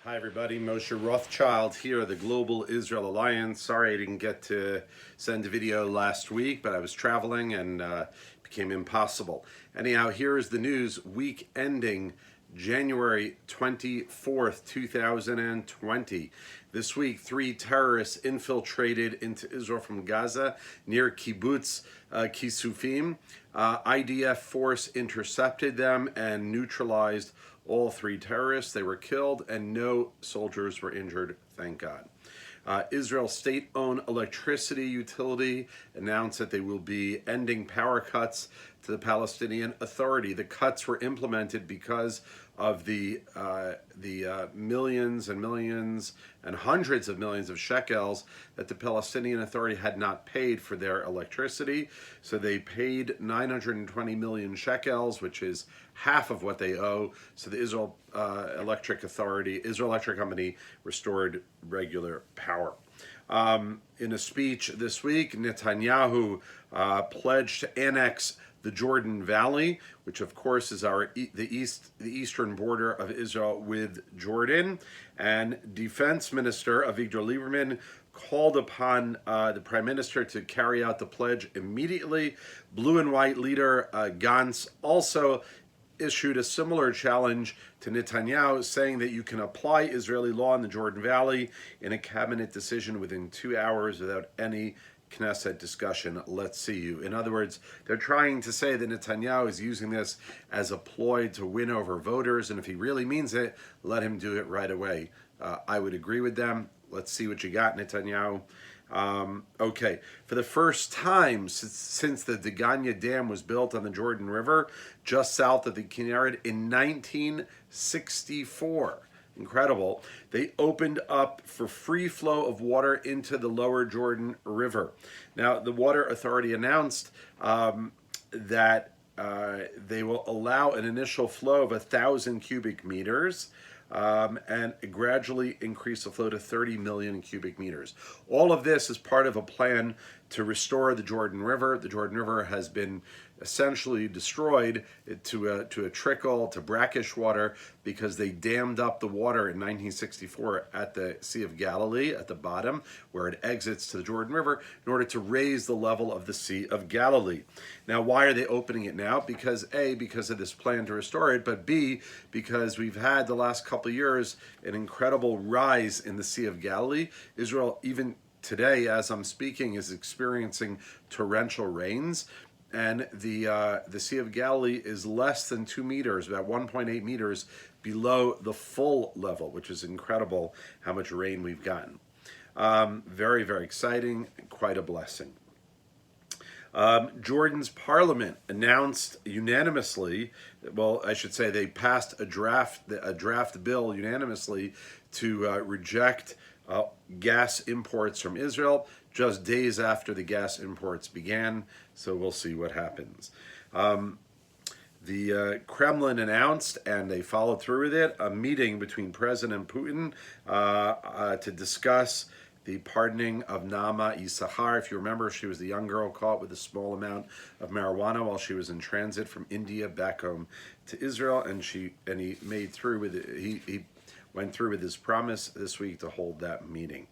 Hi everybody, Moshe Rothschild here, the Global Israel Alliance. Sorry I didn't get to send a video last week, but I was traveling and became impossible. Anyhow, here is the news, week ending January 24th, 2020. This week, 3 terrorists infiltrated into Israel from Gaza near Kibbutz Kisufim. IDF force intercepted them and neutralized all 3 terrorists. They were killed and no soldiers were injured, thank God. Israel's state-owned electricity utility announced that they will be ending power cuts to the Palestinian Authority. The cuts were implemented because of the millions and millions and hundreds of millions of shekels that the Palestinian Authority had not paid for their electricity. So they paid 920 million shekels, which is half of what they owe. So the Israel Electric Company restored regular power. In a speech this week, Netanyahu pledged to annex the Jordan Valley, which of course is the eastern border of Israel with Jordan. And Defense Minister Avigdor Lieberman called upon the Prime Minister to carry out the pledge immediately. Blue and white leader Gantz also issued a similar challenge to Netanyahu, saying that you can apply Israeli law in the Jordan Valley in a cabinet decision within 2 hours without any Knesset discussion. Let's see you. In other words, they're trying to say that Netanyahu is using this as a ploy to win over voters, and if he really means it, let him do it right away. I would agree with them. Let's see what you got, Netanyahu. Okay, for the first time since the Degania Dam was built on the Jordan River, just south of the Kinneret in 1964, incredible, they opened up for free flow of water into the lower Jordan River. Now, the Water Authority announced that they will allow an initial flow of 1,000 cubic meters, and gradually increase the flow to 30 million cubic meters. All of this is part of a plan to restore the Jordan River. The Jordan River has been essentially destroyed to a trickle, to brackish water, because they dammed up the water in 1964 at the Sea of Galilee, at the bottom, where it exits to the Jordan River, in order to raise the level of the Sea of Galilee. Now, why are they opening it now? Because A, because of this plan to restore it, but B, because we've had the last couple of years an incredible rise in the Sea of Galilee. Israel, even today, as I'm speaking, is experiencing torrential rains. And the Sea of Galilee is less than 2 meters, about 1.8 meters below the full level, which is incredible how much rain we've gotten. Very, very exciting, quite a blessing. Jordan's parliament announced unanimously, well, I should say they passed a draft bill unanimously to reject gas imports from Israel just days after the gas imports began, so we'll see what happens. The Kremlin announced, and they followed through with it, a meeting between President Putin to discuss the pardoning of Naama Issachar. If you remember, she was the young girl caught with a small amount of marijuana while she was in transit from India back home to Israel, and he made through with it. He went through with his promise this week to hold that meeting.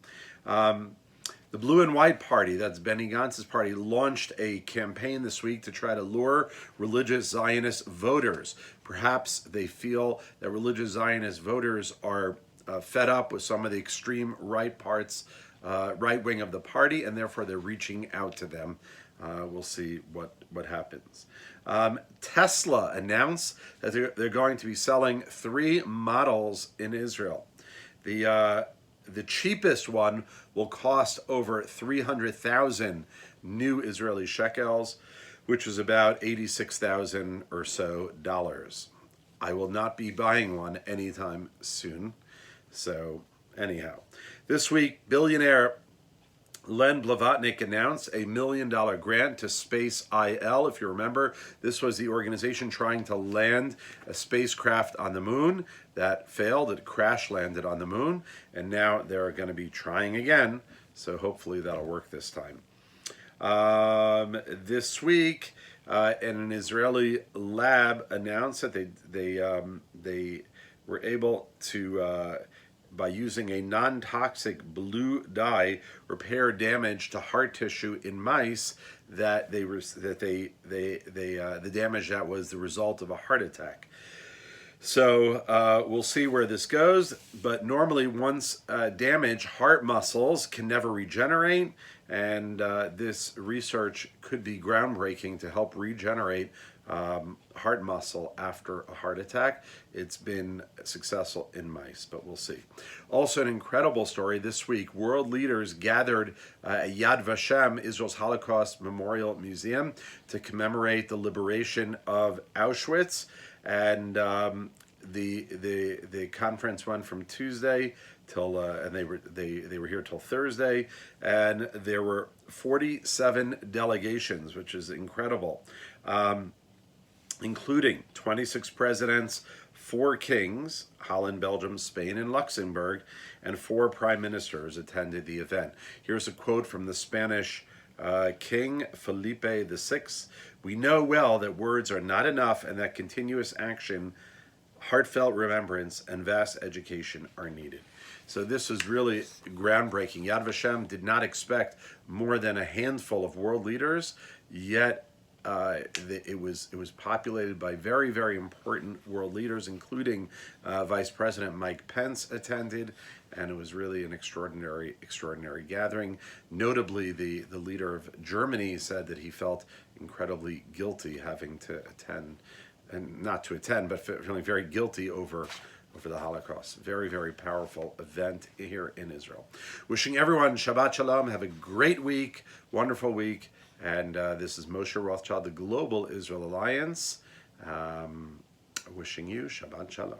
The Blue and White Party, that's Benny Gantz's party, launched a campaign this week to try to lure religious Zionist voters. Perhaps they feel that religious Zionist voters are fed up with some of the extreme right wing of the party, and therefore they're reaching out to them. We'll see what happens. Tesla announced that they're going to be selling 3 models in Israel. The cheapest one will cost over 300,000 new Israeli shekels, which is about 86,000 or so dollars. I will not be buying one anytime soon. So anyhow, this week, billionaire Len Blavatnik announced a $1 million grant to Space IL. If you remember, this was the organization trying to land a spacecraft on the moon that failed. It crash landed on the moon, and now they're going to be trying again. So hopefully that'll work this time. This week, an Israeli lab announced that they were able to by using a non-toxic blue dye, repair damage to heart tissue in mice that the damage that was the result of a heart attack. So we'll see where this goes, but normally once damaged, heart muscles can never regenerate, and this research could be groundbreaking to help regenerate heart muscle after a heart attack. It's been successful in mice, but we'll see. Also, an incredible story this week. World leaders gathered at Yad Vashem, Israel's Holocaust Memorial Museum, to commemorate the liberation of Auschwitz. And the conference went from Tuesday till and they were here till Thursday, and there were 47 delegations, which is incredible. Including 26 presidents, 4 kings, Holland, Belgium, Spain, and Luxembourg, and 4 prime ministers attended the event. Here's a quote from the Spanish King Felipe VI. "We know well that words are not enough and that continuous action, heartfelt remembrance, and vast education are needed." So this is really groundbreaking. Yad Vashem did not expect more than a handful of world leaders, yet it was populated by very, very important world leaders, including Vice President Mike Pence attended, and it was really an extraordinary gathering. Notably, the leader of Germany said that he felt incredibly guilty having to attend, and not to attend, but feeling very guilty over the Holocaust. Very, very powerful event here in Israel. Wishing everyone Shabbat Shalom. Have a great week, wonderful week. And this is Moshe Rothschild, the Global Israel Alliance, wishing you Shabbat Shalom.